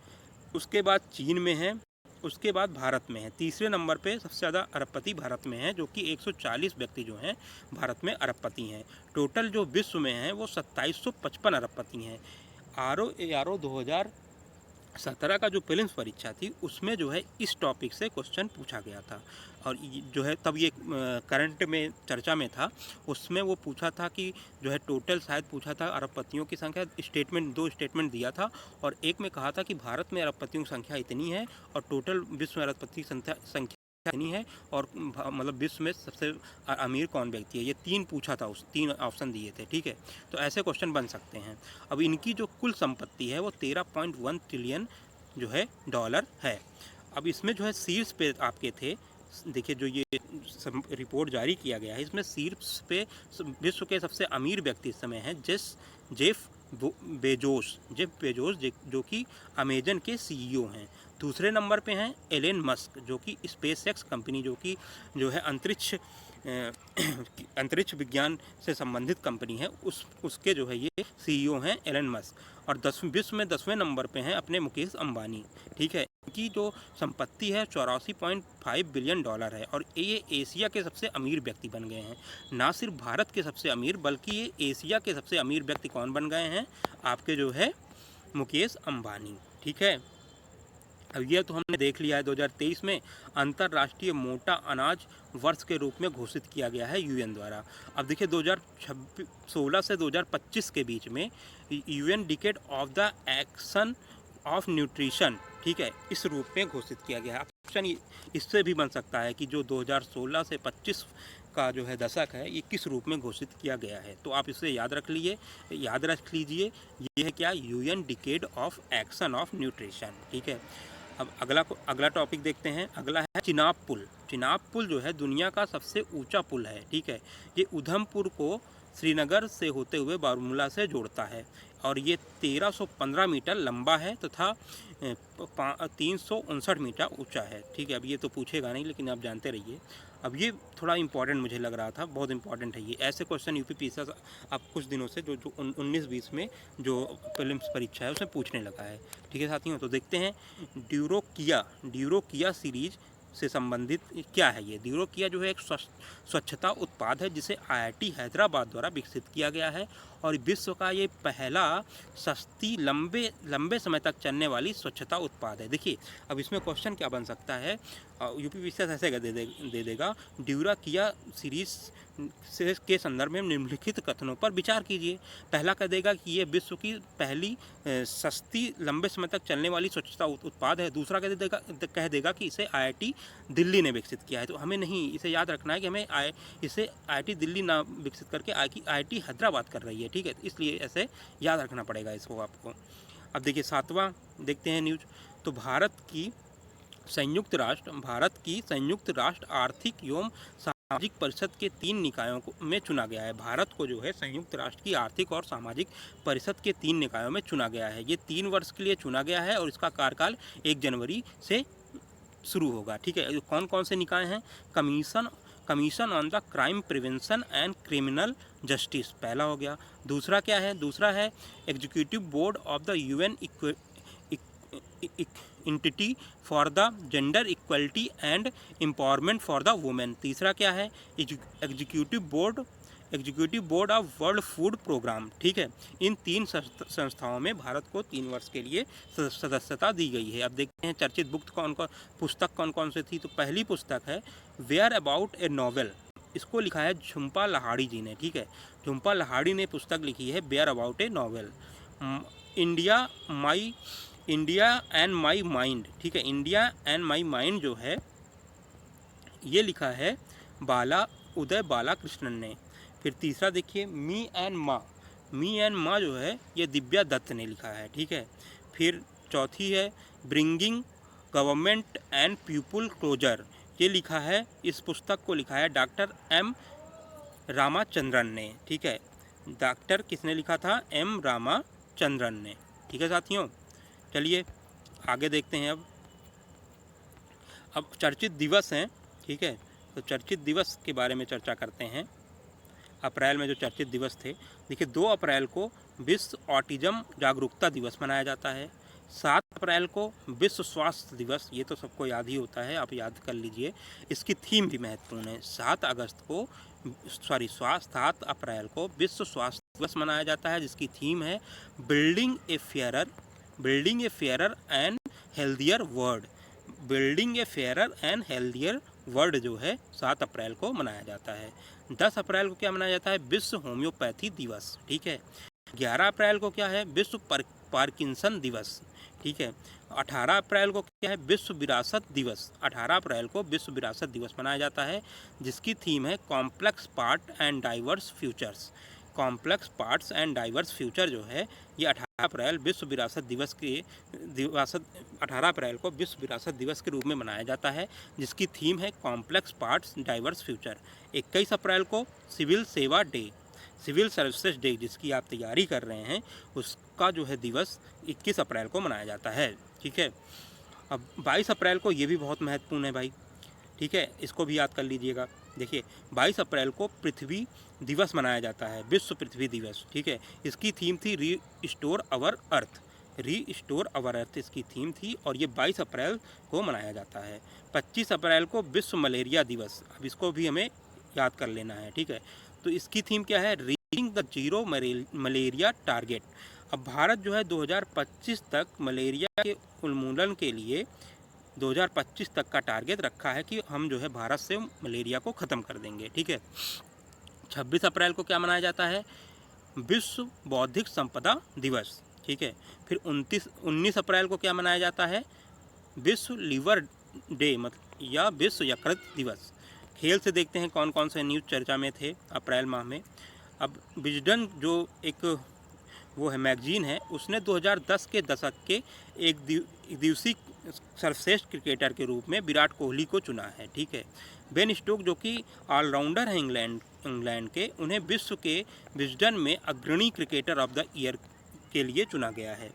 उसके बाद चीन में है, उसके बाद भारत में है। तीसरे नंबर पे सबसे ज़्यादा अरबपति भारत में है, जो कि 140 व्यक्ति जो हैं भारत में अरबपति हैं। टोटल जो विश्व में हैं वो 2755 अरबपति हैं। RO 2017 का जो प्रीलिम्स परीक्षा थी उसमें जो है इस टॉपिक से क्वेश्चन पूछा गया था और जो है तब ये करंट में चर्चा में था। उसमें वो पूछा था कि जो है टोटल शायद पूछा था अरबपतियों की संख्या, दो स्टेटमेंट दिया था और एक में कहा था कि भारत में अरबपतियों की संख्या इतनी है और टोटल विश्व में अरबपति की संख्या इतनी है और मतलब विश्व में सबसे अमीर कौन व्यक्ति है, ये 3 पूछा था, उस 3 ऑप्शन दिए थे, ठीक है। तो ऐसे क्वेश्चन बन सकते हैं। अब इनकी जो कुल संपत्ति है वो 13.1 ट्रिलियन जो है डॉलर है। अब इसमें जो है शीर्ष पे आपके थे, देखिए जो ये रिपोर्ट जारी किया गया है इसमें शीर्ष पे विश्व के सबसे अमीर व्यक्ति इस समय हैं जेफ बेजोस, जो कि अमेजन के CEO हैं। दूसरे नंबर पे हैं एलन मस्क, जो कि स्पेसएक्स कंपनी जो है अंतरिक्ष अंतरिक्ष विज्ञान से संबंधित कंपनी है, उसके जो है ये सीईओ हैं एलन मस्क। और विश्व में 10वें नंबर पे हैं अपने मुकेश अंबानी। ठीक है, इनकी जो संपत्ति है 84.5 बिलियन डॉलर है और ये एशिया के सबसे अमीर व्यक्ति बन गए हैं। ना सिर्फ भारत के सबसे अमीर, बल्कि ये एशिया के सबसे अमीर व्यक्ति कौन बन गए हैं? आपके जो है मुकेश अंबानी। ठीक है, अब ये तो हमने देख लिया है 2023 में अंतर्राष्ट्रीय मोटा अनाज वर्ष के रूप में घोषित किया गया है यूएन द्वारा। अब देखिए 2016 से 2025 के बीच में UN decade of the action of nutrition, ठीक है, इस रूप में घोषित किया गया है। क्वेश्चन इससे भी बन सकता है कि जो 2016 से 25 का जो है दशक है ये किस रूप में घोषित किया गया है, तो आप इसे याद रख लीजिए। ये है क्या? UN decade of action of nutrition. ठीक है, अब अगला टॉपिक देखते हैं। अगला है चिनाब पुल। चिनाब पुल जो है दुनिया का सबसे ऊंचा पुल है। ठीक है, ये उधमपुर को श्रीनगर से होते हुए बारामूला से जोड़ता है और ये 1315 मीटर लंबा है तथा 359 मीटर ऊंचा है। ठीक है, अब ये तो पूछेगा नहीं लेकिन आप जानते रहिए। अब ये थोड़ा इंपॉर्टेंट मुझे लग रहा था, बहुत इंपॉर्टेंट है ये। ऐसे क्वेश्चन यूपीपीएससी अब कुछ दिनों से जो 19-20 में जो प्रीलिम्स परीक्षा है उसमें पूछने लगा है। ठीक है साथियों, तो देखते हैं ड्यूरोकिया सीरीज से संबंधित क्या है ये। ड्यूरोकिया जो है एक स्वच्छता उत्पाद है जिसे आईआईटी हैदराबाद द्वारा विकसित किया गया है और विश्व का ये पहला सस्ती लंबे समय तक चलने वाली स्वच्छता उत्पाद है। देखिए अब इसमें क्वेश्चन क्या बन सकता है, यूपीपीएससी ऐसे दे देगा ड्यूरोकिया सीरीज के संदर्भ में निम्नलिखित कथनों पर विचार कीजिए। पहला कह देगा कि ये विश्व की पहली सस्ती लंबे समय तक चलने वाली स्वच्छता उत्पाद है। दूसरा कह देगा कि इसे आईआईटी दिल्ली ने विकसित किया है। तो हमें नहीं, इसे याद रखना है कि हमें इसे आईआईटी दिल्ली ना विकसित करके आईआईटी हैदराबाद कर रही है। ठीक है, इसलिए ऐसे याद रखना पड़ेगा इसको आपको। अब देखिए 7वां देखते हैं न्यूज। तो भारत की संयुक्त राष्ट्र आर्थिक एवं सामाजिक परिषद के 3 निकायों में चुना गया है। भारत को जो है संयुक्त राष्ट्र की आर्थिक और सामाजिक परिषद के 3 निकायों में चुना गया है। ये 3 वर्ष के लिए चुना गया है और इसका कार्यकाल 1 जनवरी से शुरू होगा। ठीक है, कौन कौन से निकाय हैं? Commission on the crime prevention and criminal justice पहला हो गया। दूसरा क्या है? दूसरा है executive board of the UN entity for the gender equality and empowerment for the women. तीसरा क्या है? Executive board of world food programme. ठीक है, इन 3 संस्थाओं में भारत को 3 वर्ष के लिए सदस्यता दी गई है। अब देखते हैं चर्चित पुस्तक कौन कौन से थी। तो पहली पुस्तक है वेयर अबाउट ए नॉवेल, इसको लिखा है झुम्पा लाहिड़ी जी ने। ठीक है, झुम्पा लाहिड़ी ने पुस्तक लिखी है where about a novel. India and my mind. ठीक है, इंडिया एंड माई माइंड जो है ये लिखा है उदय बालाकृष्णन ने। फिर तीसरा देखिए मी एंड माँ जो है ये दिव्या दत्त ने लिखा है। ठीक है, फिर चौथी है bringing government and people closer, ये लिखा है, इस पुस्तक को लिखा है डॉक्टर एम रामाचंद्रन ने। ठीक है, डॉक्टर किसने लिखा था? एम रामाचंद्रन ने। ठीक है साथियों, चलिए आगे देखते हैं। अब चर्चित दिवस हैं। ठीक है, तो चर्चित दिवस के बारे में चर्चा करते हैं। अप्रैल में जो चर्चित दिवस थे, देखिए 2 अप्रैल को विश्व ऑटिज्म जागरूकता दिवस मनाया जाता है। 7 अप्रैल को विश्व स्वास्थ्य दिवस, ये तो सबको याद ही होता है, आप याद कर लीजिए। इसकी थीम भी महत्वपूर्ण है। 7 अप्रैल को विश्व स्वास्थ्य दिवस मनाया जाता है जिसकी थीम है building A fairer and healthier world. Building A fairer and healthier world जो है 7 अप्रैल को मनाया जाता है। 10 अप्रैल को क्या मनाया जाता है? विश्व होम्योपैथी दिवस। ठीक है, 11 अप्रैल को क्या है? विश्व पार्किंसन दिवस। ठीक है, 18 अप्रैल को क्या है? विश्व विरासत दिवस। 18 अप्रैल को विश्व विरासत दिवस मनाया जाता है जिसकी थीम है complex parts and diverse futures. Complex parts and diverse future जो है ये 18 अप्रैल विश्व विरासत दिवस के 18 अप्रैल को विश्व विरासत दिवस के रूप में मनाया जाता है जिसकी थीम है कॉम्प्लेक्स पार्ट्स डाइवर्स फ्यूचर। 21 अप्रैल को सिविल सर्विसेज डे जिसकी आप तैयारी कर रहे हैं उसका जो है दिवस 21 अप्रैल को मनाया जाता है। ठीक है, अब 22 अप्रैल को ये भी बहुत महत्वपूर्ण है भाई। ठीक है, इसको भी याद कर लीजिएगा। देखिए 22 अप्रैल को पृथ्वी दिवस मनाया जाता है, विश्व पृथ्वी दिवस, ठीक है। इसकी थीम थी रीस्टोर अवर अर्थ, रीस्टोर अवर अर्थ इसकी थीम थी, और ये 22 अप्रैल को मनाया जाता है। 25 अप्रैल को विश्व मलेरिया दिवस, अब इसको भी हमें याद कर लेना है, ठीक है। तो इसकी थीम क्या है, reaching the zero malaria target. अब भारत जो है 2025 तक मलेरिया के उन्मूलन के लिए 2025 तक का टारगेट रखा है कि हम जो है भारत से मलेरिया को ख़त्म कर देंगे, ठीक है। 26 अप्रैल को क्या मनाया जाता है, विश्व बौद्धिक संपदा दिवस, ठीक है। फिर 19 अप्रैल को क्या मनाया जाता है, विश्व लीवर डे, मतलब या विश्व यकृत दिवस। खेल से देखते हैं कौन कौन से न्यूज़ चर्चा में थे अप्रैल माह में। अब विजडन जो एक वो है मैगजीन है, उसने 2010 के दशक के एक दिवसीय सर्वश्रेष्ठ क्रिकेटर के रूप में विराट कोहली को चुना है, ठीक है। बेन स्टोक जो कि ऑलराउंडर हैं इंग्लैंड के, उन्हें विश्व के विजडन में अग्रणी क्रिकेटर ऑफ द ईयर के लिए चुना गया है।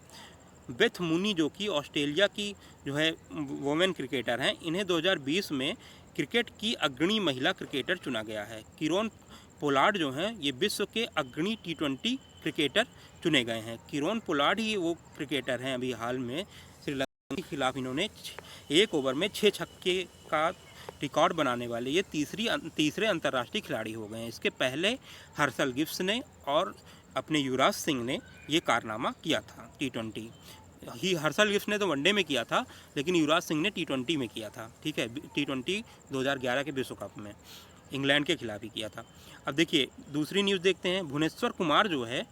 बेथ मूनी जो कि ऑस्ट्रेलिया की जो है वुमेन क्रिकेटर हैं, इन्हें 2020 में क्रिकेट की अग्रणी महिला क्रिकेटर चुना गया है। किरोन पोलार्ड जो हैं, ये विश्व के अग्रणी T20 क्रिकेटर चुने गए हैं। किरोन पोलार्ड ही वो क्रिकेटर हैं अभी हाल में श्रीलंका के खिलाफ इन्होंने एक ओवर में 6 छक्के का रिकॉर्ड बनाने वाले ये तीसरे अंतर्राष्ट्रीय खिलाड़ी हो गए हैं। इसके पहले हर्षल गिब्स ने और अपने युवराज सिंह ने ये कारनामा किया था T20 ही। हर्षल गिब्स ने तो वनडे में किया था, लेकिन युवराज सिंह ने T20 में किया था, ठीक है। T20 2011 के विश्व कप में इंग्लैंड के खिलाफ ही किया था। अब देखिए दूसरी न्यूज़ देखते हैं। भुवनेश्वर कुमार जो है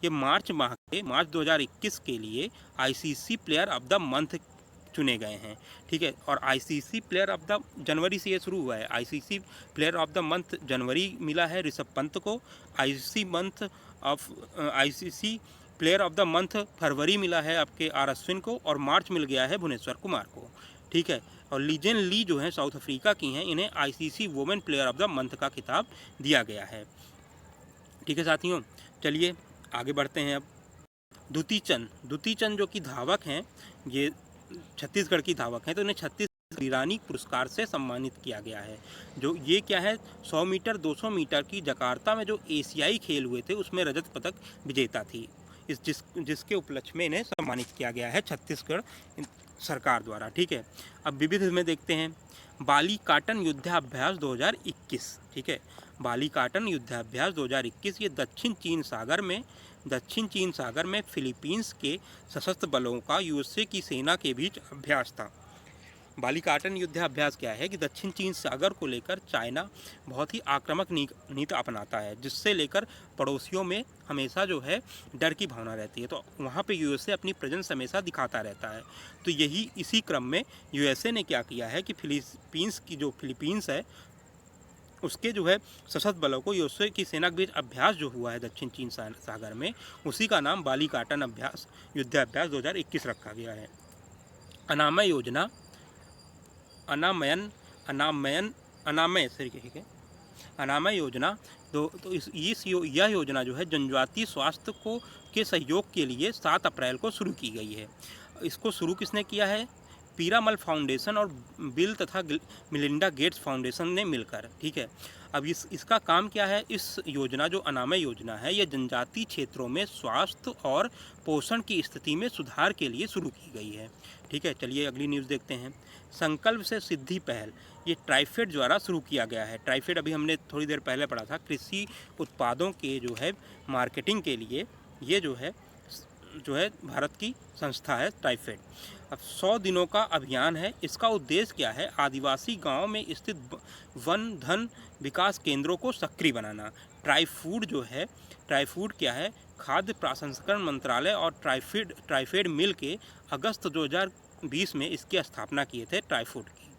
ये मार्च 2021 के लिए ICC player of the month चुने गए हैं, ठीक है। और ICC प्लेयर ऑफ द जनवरी से ये शुरू हुआ है। ICC player of the month जनवरी मिला है ऋषभ पंत को, ICC player of the month फरवरी मिला है आपके आर अश्विन को, और मार्च मिल गया है भुवनेश्वर कुमार को, ठीक है। और लीजेन ली जो है साउथ अफ्रीका की हैं, इन्हें ICC women player of the month का खिताब दिया गया है, ठीक है साथियों। चलिए आगे बढ़ते हैं। अब दुती चंद जो कि धावक हैं, ये छत्तीसगढ़ की धावक हैं, तो इन्हें छत्तीसगढ़ ईरानी पुरस्कार से सम्मानित किया गया है। जो ये क्या है, 100 मीटर 200 मीटर की जकार्ता में जो एशियाई खेल हुए थे उसमें रजत पदक विजेता थी। जिसके उपलक्ष्य में इन्हें सम्मानित किया गया है छत्तीसगढ़ सरकार द्वारा, ठीक है। अब विविध में देखते हैं। बाली काटन युद्धाभ्यास 2021, ठीक है। बाली काटन युद्धाभ्यास 2021 ये दक्षिण चीन सागर में फिलीपींस के सशस्त्र बलों का USA की सेना के बीच अभ्यास था। बाली काटन युद्धाभ्यास क्या है कि दक्षिण चीन सागर को लेकर चाइना बहुत ही आक्रामक नीति अपनाता है, जिससे लेकर पड़ोसियों में हमेशा जो है डर की भावना रहती है। तो वहाँ पे USA अपनी प्रेजेंस हमेशा दिखाता रहता है। तो यही इसी क्रम में USA ने क्या किया है कि फिलीपींस है उसके जो है सशस्त्र बलों को USA की सेना के बीच अभ्यास जो हुआ है दक्षिण चीन सागर में, उसी का नाम बाली काटन युद्धाभ्यास 2021 रखा गया है। अनामय योजना यह योजना जो है जनजातीय स्वास्थ्य के सहयोग के लिए 7 अप्रैल को शुरू की गई है। इसको शुरू किसने किया है, पीरामल फाउंडेशन और बिल तथा मिलिंडा गेट्स फाउंडेशन ने मिलकर, ठीक है। अब इसका काम क्या है, इस योजना जो अनामय योजना है, यह जनजातीय क्षेत्रों में स्वास्थ्य और पोषण की स्थिति में सुधार के लिए शुरू की गई है, ठीक है। चलिए अगली न्यूज़ देखते हैं। संकल्प से सिद्धि पहल, ये ट्राइफेड द्वारा शुरू किया गया है। ट्राइफेड अभी हमने थोड़ी देर पहले पढ़ा था, कृषि उत्पादों के जो है मार्केटिंग के लिए ये जो है भारत की संस्था है ट्राइफेड। अब 100 दिनों का अभियान है। इसका उद्देश्य क्या है, आदिवासी गांव में स्थित वन धन विकास केंद्रों को सक्रिय बनाना। ट्राइफूड क्या है, खाद्य प्रसंस्करण मंत्रालय और ट्राइफेड मिल के अगस्त 2020 में इसकी स्थापना किए थे ट्राइफूड की,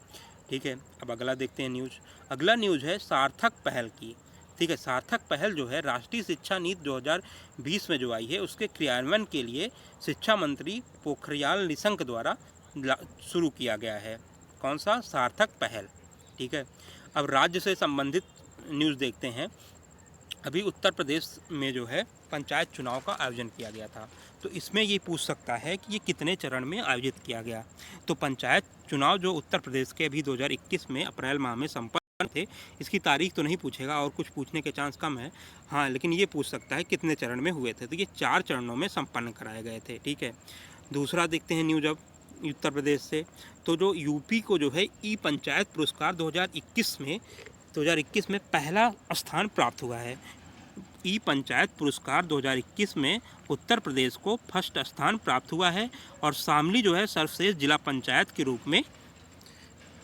ठीक है। अब अगला देखते हैं न्यूज़। अगला न्यूज़ है सार्थक पहल की, ठीक है। सार्थक पहल जो है राष्ट्रीय शिक्षा नीति 2020 में जो आई है उसके क्रियान्वयन के लिए शिक्षा मंत्री पोखरियाल निशंक द्वारा शुरू किया गया है। कौन सा, सार्थक पहल, ठीक है। अब राज्य से संबंधित न्यूज़ देखते हैं। अभी उत्तर प्रदेश में जो है पंचायत चुनाव का आयोजन किया गया था, तो इसमें ये पूछ सकता है कि ये कितने चरण में आयोजित किया गया। तो पंचायत चुनाव जो उत्तर प्रदेश के अभी 2021 में अप्रैल माह में संपन्न थे। इसकी तारीख तो नहीं पूछेगा और कुछ पूछने के चांस कम है, हाँ, लेकिन ये पूछ सकता है कितने चरण में हुए थे। तो ये 4 चरणों में संपन्न कराए गए थे। ठीक है, दूसरा देखते हैं न्यूज़ अब उत्तर प्रदेश से। तो जो यूपी को जो है ई पंचायत पुरस्कार 2021 में पहला स्थान प्राप्त हुआ है। ई पंचायत पुरस्कार 2021 में उत्तर प्रदेश को फर्स्ट स्थान प्राप्त हुआ है और शामली जो है सर्वश्रेष्ठ जिला पंचायत के रूप में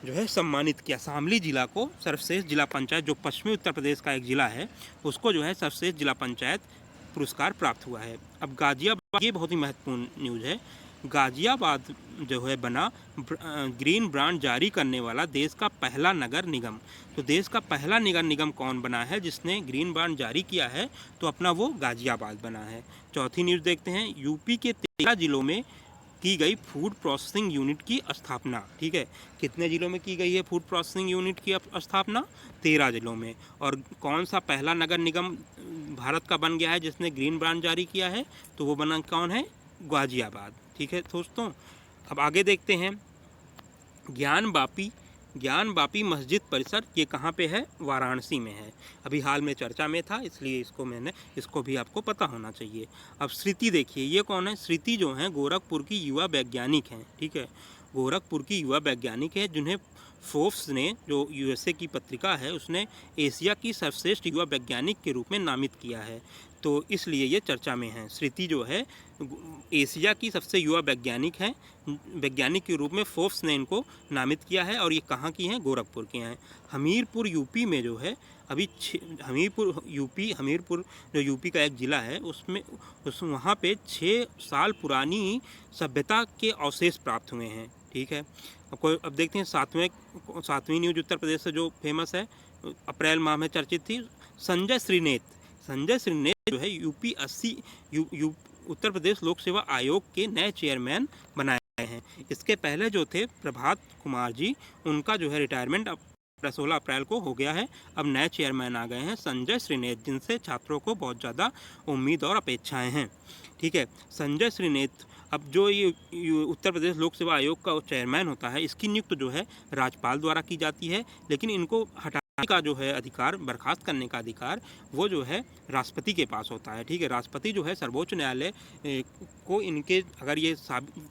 जो है सम्मानित किया। शामली जिला को सर्वश्रेष्ठ जिला पंचायत, जो पश्चिमी उत्तर प्रदेश का एक जिला है, उसको जो है सर्वश्रेष्ठ जिला पंचायत पुरस्कार प्राप्त हुआ है। अब गाजियाबाद, ये बहुत ही महत्वपूर्ण न्यूज़ है। गाजियाबाद जो है बना ग्रीन ब्रांड जारी करने वाला देश का पहला नगर निगम। तो देश का पहला नगर निगम कौन बना है जिसने ग्रीन ब्रांड जारी किया है? तो अपना वो गाजियाबाद बना है। चौथी न्यूज़ देखते हैं, यूपी के 13 जिलों में की गई फूड प्रोसेसिंग यूनिट की स्थापना। ठीक है, कितने जिलों में की गई है फूड प्रोसेसिंग यूनिट की स्थापना? 13 जिलों में। और कौन सा पहला नगर निगम भारत का बन गया है जिसने ग्रीन ब्रांड जारी किया है? तो वो बना कौन है? गाजियाबाद। ठीक है दोस्तों, अब आगे देखते हैं ज्ञान वापी मस्जिद परिसर, ये कहाँ पे है? वाराणसी में है। अभी हाल में चर्चा में था, इसलिए इसको भी आपको पता होना चाहिए। अब श्रुति देखिए, ये कौन है? श्रुति जो है गोरखपुर की युवा वैज्ञानिक हैं। ठीक है, गोरखपुर की युवा वैज्ञानिक है जिन्हें फोर्ब्स ने, जो यूएसए की पत्रिका है, उसने एशिया की सर्वश्रेष्ठ युवा वैज्ञानिक के रूप में नामित किया है। तो इसलिए ये चर्चा में है। श्रुति जो है एशिया की सबसे युवा वैज्ञानिक के रूप में फोर्ब्स ने इनको नामित किया है और ये कहाँ की हैं? गोरखपुर की हैं। हमीरपुर यूपी में जो है अभी हमीरपुर जो यूपी का एक ज़िला है, वहाँ पे 6 साल पुरानी सभ्यता के अवशेष प्राप्त हुए हैं। ठीक है, अब देखते हैं सातवीं न्यूज़ उत्तर प्रदेश से जो फेमस है, अप्रैल माह में चर्चित थी। संजय श्रीनेत जो है उत्तर प्रदेश लोक सेवा आयोग के नए चेयरमैन बनाए गए हैं। इसके पहले जो थे प्रभात कुमार जी, उनका जो है रिटायरमेंट अब 16 अप्रैल को हो गया है। अब नए चेयरमैन आ गए हैं संजय श्रीनेत, जिनसे छात्रों को बहुत ज़्यादा उम्मीद और अपेक्षाएं हैं। ठीक है, संजय श्रीनेत अब जो ये उत्तर प्रदेश लोक सेवा आयोग का चेयरमैन होता है, इसकी नियुक्त जो है राज्यपाल द्वारा की जाती है, लेकिन इनको हटाने का जो है अधिकार, बर्खास्त करने का अधिकार, वो जो है राष्ट्रपति के पास होता है। ठीक है, राष्ट्रपति जो है सर्वोच्च न्यायालय को इनके अगर ये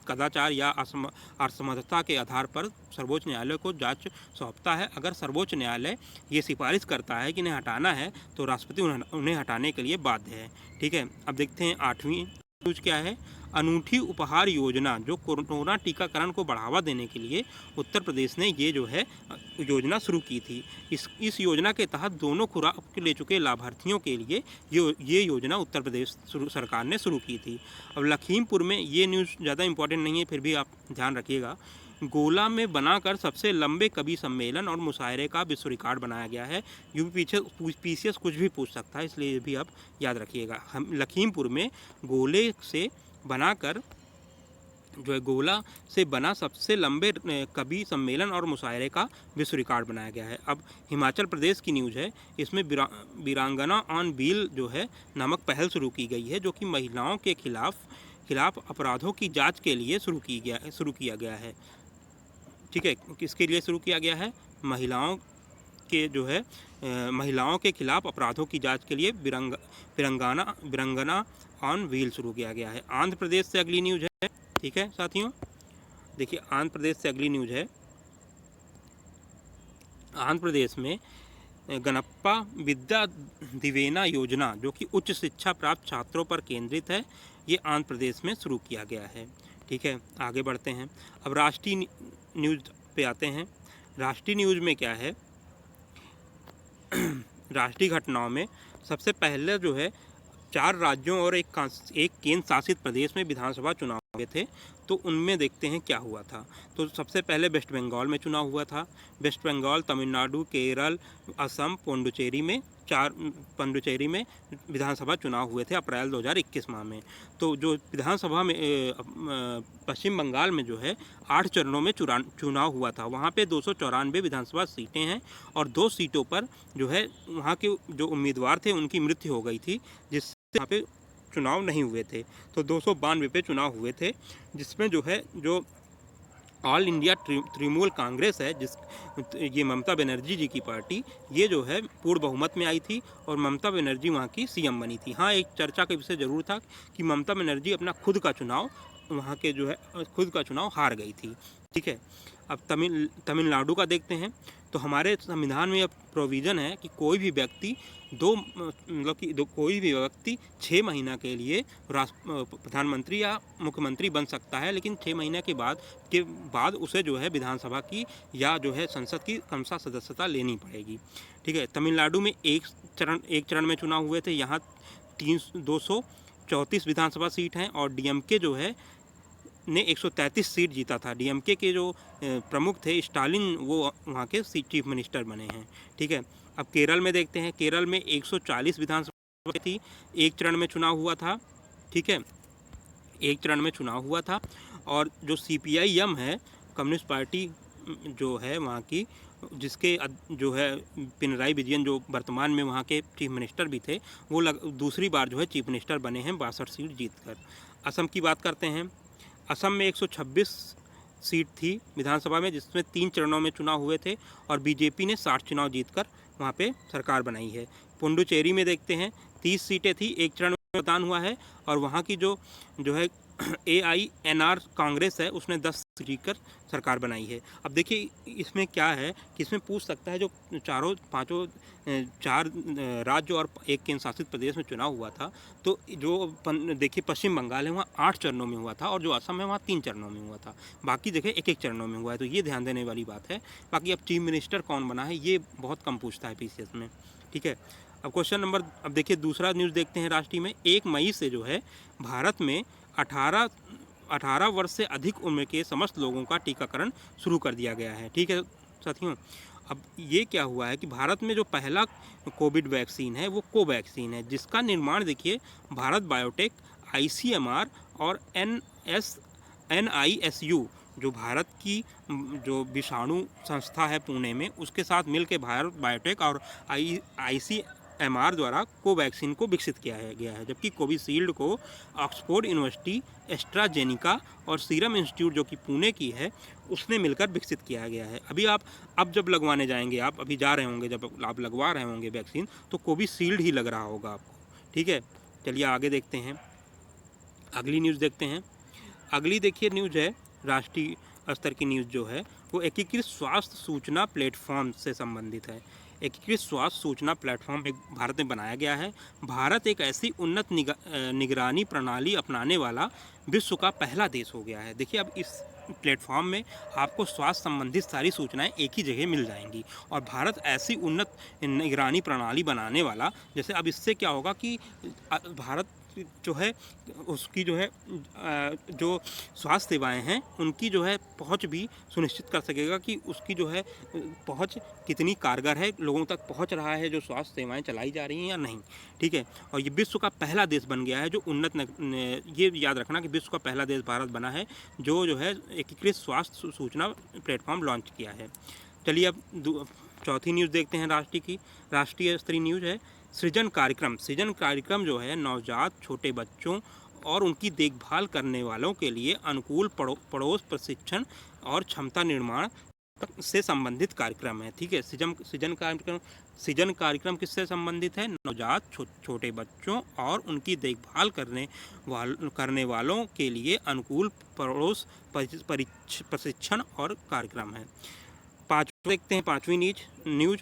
कदाचार या असमर्थता के आधार पर सर्वोच्च न्यायालय को जांच सौंपता है। अगर सर्वोच्च न्यायालय ये सिफारिश करता है कि इन्हें हटाना है, तो राष्ट्रपति उन्हें हटाने के लिए बाध्य है। ठीक है, अब देखते हैं 8वीं न्यूज़ क्या है। अनूठी उपहार योजना, जो कोरोना टीकाकरण को बढ़ावा देने के लिए उत्तर प्रदेश ने ये जो है योजना शुरू की थी। इस योजना के तहत दोनों खुराक ले चुके लाभार्थियों के लिए ये योजना उत्तर प्रदेश सरकार ने शुरू की थी। अब लखीमपुर में, ये न्यूज़ ज़्यादा इंपॉर्टेंट नहीं है, फिर भी आप ध्यान रखिएगा। गोला में बनाकर सबसे लंबे कवि सम्मेलन और मुशायरे का विश्व रिकॉर्ड बनाया गया है। पीसीएस कुछ भी पूछ सकता है, इसलिए ये भी आप याद रखिएगा। हम लखीमपुर में गोले से बनाकर जो है गोला से बना सबसे लंबे कवि सम्मेलन और मुशायरे का विश्व रिकॉर्ड बनाया गया है। अब हिमाचल प्रदेश की न्यूज़ है, इसमें वीरांगना ऑन व्हील जो है नामक पहल शुरू की गई है, जो कि महिलाओं के खिलाफ अपराधों की जांच के लिए शुरू किया गया है। ठीक है, किसके लिए शुरू किया गया है? महिलाओं के खिलाफ अपराधों की जांच के लिए वीरांगना ऑन व्हील शुरू किया गया है। आंध्र प्रदेश से अगली न्यूज़ है। ठीक है साथियों, देखिए आंध्र प्रदेश से अगली न्यूज़ है। आंध्र प्रदेश में गणप्पा विद्या दिवेना योजना, जो कि उच्च शिक्षा प्राप्त छात्रों पर केंद्रित है, ये आंध्र प्रदेश में शुरू किया गया है। ठीक है, आगे बढ़ते हैं। अब राष्ट्रीय न्यूज़ पे आते हैं। राष्ट्रीय न्यूज़ में क्या है? राष्ट्रीय घटनाओं में सबसे पहले जो है 4 राज्यों और एक केंद्र शासित प्रदेश में विधानसभा चुनाव हुए थे। तो उनमें देखते हैं क्या हुआ था। तो सबसे पहले वेस्ट बंगाल में चुनाव हुआ था। वेस्ट बंगाल, तमिलनाडु, केरल, असम, पुडुचेरी में विधानसभा चुनाव हुए थे अप्रैल 2021 माह में। तो जो विधानसभा में पश्चिम बंगाल में जो है 8 चरणों में चुनाव हुआ था। वहाँ पे 294 विधानसभा सीटें हैं और 2 सीटों पर जो है वहाँ के जो उम्मीदवार थे उनकी मृत्यु हो गई थी, जिससे यहाँ पे चुनाव नहीं हुए थे। तो 292 पे चुनाव हुए थे, जिसमें जो है जो ऑल इंडिया तृणमूल कांग्रेस है, जिस ये ममता बनर्जी जी की पार्टी, ये जो है पूर्ण बहुमत में आई थी और ममता बनर्जी वहाँ की सीएम बनी थी। हाँ, एक चर्चा का विषय ज़रूर था कि ममता बनर्जी अपना खुद का चुनाव वहाँ के जो है खुद का चुनाव हार गई थी। ठीक है, अब तमिलनाडु का देखते हैं। तो हमारे संविधान में अब प्रोविज़न है कि कोई भी व्यक्ति कोई भी व्यक्ति 6 महीना के लिए प्रधानमंत्री या मुख्यमंत्री बन सकता है, लेकिन 6 महीने के बाद उसे जो है विधानसभा की या जो है संसद की क्रमशः सदस्यता लेनी पड़ेगी। ठीक है, तमिलनाडु में एक चरण में चुनाव हुए थे। यहाँ 234 विधानसभा सीट हैं और डीएमके जो है ने 133 सीट जीता था। डीएमके के जो प्रमुख थे स्टालिन, वो वहाँ के चीफ मिनिस्टर बने हैं। ठीक है, अब केरल में देखते हैं। केरल में 140 विधानसभा थी, एक चरण में चुनाव हुआ था। ठीक है, एक चरण में चुनाव हुआ था और जो सीपीआईएम है, कम्युनिस्ट पार्टी जो है वहाँ की, जिसके जो है पिनराई विजयन जो वर्तमान में वहाँ के चीफ मिनिस्टर भी थे, वो दूसरी बार जो है चीफ मिनिस्टर बने हैं 62 सीट जीतकर। असम की बात करते हैं। असम में 126 सीट थी विधानसभा में, जिसमें 3 चरणों में चुनाव हुए थे और बीजेपी ने 60 चुनाव जीतकर वहाँ पे सरकार बनाई है। पुडुचेरी में देखते हैं 30 सीटें थी, एक चरण में मतदान हुआ है और वहाँ की जो है AINR कांग्रेस है, उसने 10 सीट जीतकर सरकार बनाई है। अब देखिए इसमें क्या है कि इसमें पूछ सकता है जो चार राज्य और एक केंद्र शासित प्रदेश में चुनाव हुआ था, तो जो देखिए पश्चिम बंगाल है वहाँ 8 चरणों में हुआ था और जो असम है वहाँ 3 चरणों में हुआ था। बाकी जगह एक चरणों में हुआ है, तो ये ध्यान देने वाली बात है। बाकी अब चीफ मिनिस्टर कौन बना है ये बहुत कम पूछता है PCS में। ठीक है, अब देखिए दूसरा न्यूज़ देखते हैं राष्ट्रीय में। 1 मई से जो है भारत में 18 वर्ष से अधिक उम्र के समस्त लोगों का टीकाकरण शुरू कर दिया गया है। ठीक है साथियों, अब ये क्या हुआ है कि भारत में जो पहला कोविड वैक्सीन है वो कोवैक्सीन है, जिसका निर्माण देखिए भारत बायोटेक, ICMR और NISU जो भारत की जो विषाणु संस्था है पुणे में, उसके साथ मिलकर भारत बायोटेक और ICMR द्वारा कोवैक्सीन को विकसित किया गया है, जबकि कोविशील्ड को ऑक्सफोर्ड यूनिवर्सिटी, एस्ट्राजेनिका और सीरम इंस्टीट्यूट जो कि पुणे की है, उसने मिलकर विकसित किया गया है। अब जब लगवाने जाएंगे, आप अभी जा रहे होंगे, जब आप लगवा रहे होंगे वैक्सीन, तो कोविशील्ड ही लग रहा होगा आपको। ठीक है, चलिए आगे देखते हैं, अगली न्यूज़ देखते हैं। अगली देखिए न्यूज़ है राष्ट्रीय स्तर की न्यूज़ जो है वो एकीकृत स्वास्थ्य सूचना प्लेटफॉर्म से संबंधित है। एकीकृत स्वास्थ्य सूचना प्लेटफॉर्म एक भारत में बनाया गया है। भारत एक ऐसी उन्नत निगरानी प्रणाली अपनाने वाला विश्व का पहला देश हो गया है। देखिए अब इस प्लेटफॉर्म में आपको स्वास्थ्य संबंधित सारी सूचनाएं एक ही जगह मिल जाएंगी और भारत ऐसी उन्नत निगरानी प्रणाली बनाने वाला, जैसे अब इससे क्या होगा कि भारत जो है उसकी जो है जो स्वास्थ्य सेवाएं हैं उनकी जो है पहुंच भी सुनिश्चित कर सकेगा कि उसकी जो है पहुंच कितनी कारगर है, लोगों तक पहुंच रहा है जो स्वास्थ्य सेवाएं चलाई जा रही हैं या नहीं। ठीक है, और ये विश्व का पहला देश बन गया है जो ये याद रखना कि विश्व का पहला देश भारत बना है जो है एकीकृत स्वास्थ्य सूचना प्लेटफॉर्म लॉन्च किया है। चलिए अब चौथी न्यूज़ देखते हैं राष्ट्रीय स्तरीय न्यूज़ है सृजन कार्यक्रम जो है नवजात छोटे बच्चों और उनकी देखभाल करने वालों के लिए अनुकूल पड़ोस प्रशिक्षण और क्षमता निर्माण से संबंधित कार्यक्रम है। ठीक है, सृजन कार्यक्रम किससे संबंधित है? नवजात छोटे बच्चों और उनकी देखभाल करने वालों के लिए अनुकूल पड़ोस प्रशिक्षण और कार्यक्रम है। देखते हैं पांचवी न्यूज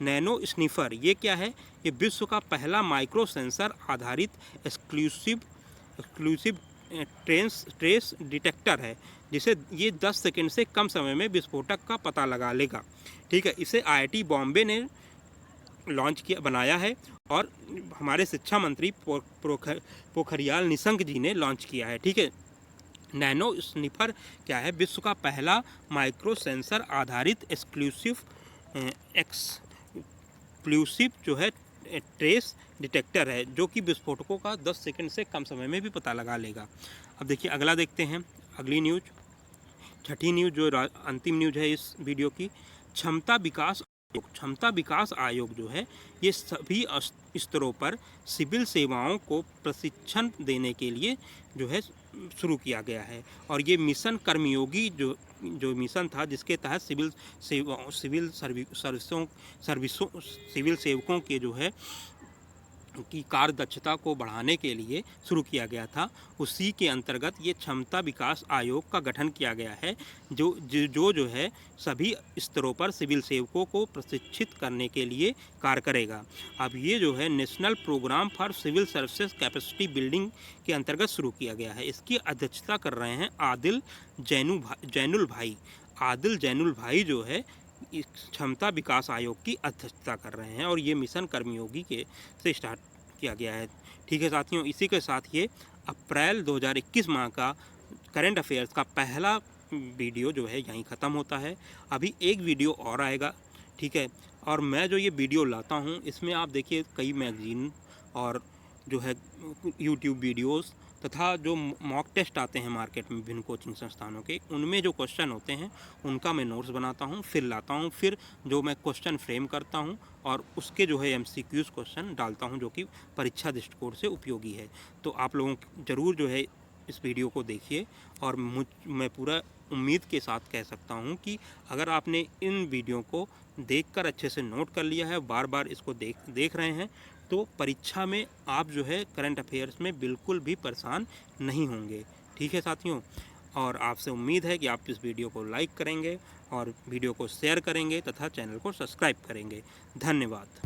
नैनो स्निफर ये क्या है? ये विश्व का पहला माइक्रो सेंसर आधारित एक्सक्लूसिव ट्रेस डिटेक्टर है, जिसे ये 10 सेकंड से कम समय में विस्फोटक का पता लगा लेगा। ठीक है, इसे IIT बॉम्बे ने बनाया है और हमारे शिक्षा मंत्री पोखरियाल निशंक जी ने लॉन्च किया है। ठीक है, नैनो स्निफर क्या है? विश्व का पहला माइक्रो सेंसर आधारित एक्सक्लूसिव जो है ट्रेस डिटेक्टर है, जो कि विस्फोटकों का 10 सेकंड से कम समय में भी पता लगा लेगा। अब देखिए अगला देखते हैं, अगली न्यूज, छठी न्यूज जो अंतिम न्यूज है इस वीडियो की, क्षमता विकास क्षमता विकास आयोग जो है ये सभी स्तरों पर सिविल सेवाओं को प्रशिक्षण देने के लिए जो है शुरू किया गया है। और ये मिशन कर्मयोगी जो मिशन था, जिसके तहत सिविल सेवकों के जो है की कार्य दक्षता को बढ़ाने के लिए शुरू किया गया था, उसी के अंतर्गत ये क्षमता विकास आयोग का गठन किया गया है, जो है सभी स्तरों पर सिविल सेवकों को प्रशिक्षित करने के लिए कार्य करेगा। अब ये जो है national programme for civil services capacity building के अंतर्गत शुरू किया गया है। इसकी अध्यक्षता कर रहे हैं आदिल जैनुल भाई। आदिल जैनुल भाई जो है इस क्षमता विकास आयोग की अध्यक्षता कर रहे हैं और ये मिशन कर्मयोगी के से स्टार्ट किया गया है। ठीक है साथियों, इसी के साथ ये अप्रैल 2021 माह का करंट अफेयर्स का पहला वीडियो जो है यहीं ख़त्म होता है। अभी एक वीडियो और आएगा, ठीक है। और मैं जो ये वीडियो लाता हूँ इसमें आप देखिए कई मैगज़ीन और जो है यूट्यूब वीडियोस तथा जो मॉक टेस्ट आते हैं मार्केट में विभिन्न कोचिंग संस्थानों के, उनमें जो क्वेश्चन होते हैं उनका मैं नोट्स बनाता हूं, फिर लाता हूं, फिर जो मैं क्वेश्चन फ्रेम करता हूं और उसके जो है एमसीक्यूज क्वेश्चन डालता हूं जो कि परीक्षा दृष्टिकोण से उपयोगी है। तो आप लोगों ज़रूर जो है इस वीडियो को देखिए और मैं पूरा उम्मीद के साथ कह सकता हूं कि अगर आपने इन वीडियो को देखकर अच्छे से नोट कर लिया है, बार बार इसको देख रहे हैं, तो परीक्षा में आप जो है करंट अफेयर्स में बिल्कुल भी परेशान नहीं होंगे। ठीक है साथियों, और आपसे उम्मीद है कि आप इस वीडियो को लाइक करेंगे और वीडियो को शेयर करेंगे तथा चैनल को सब्सक्राइब करेंगे। धन्यवाद।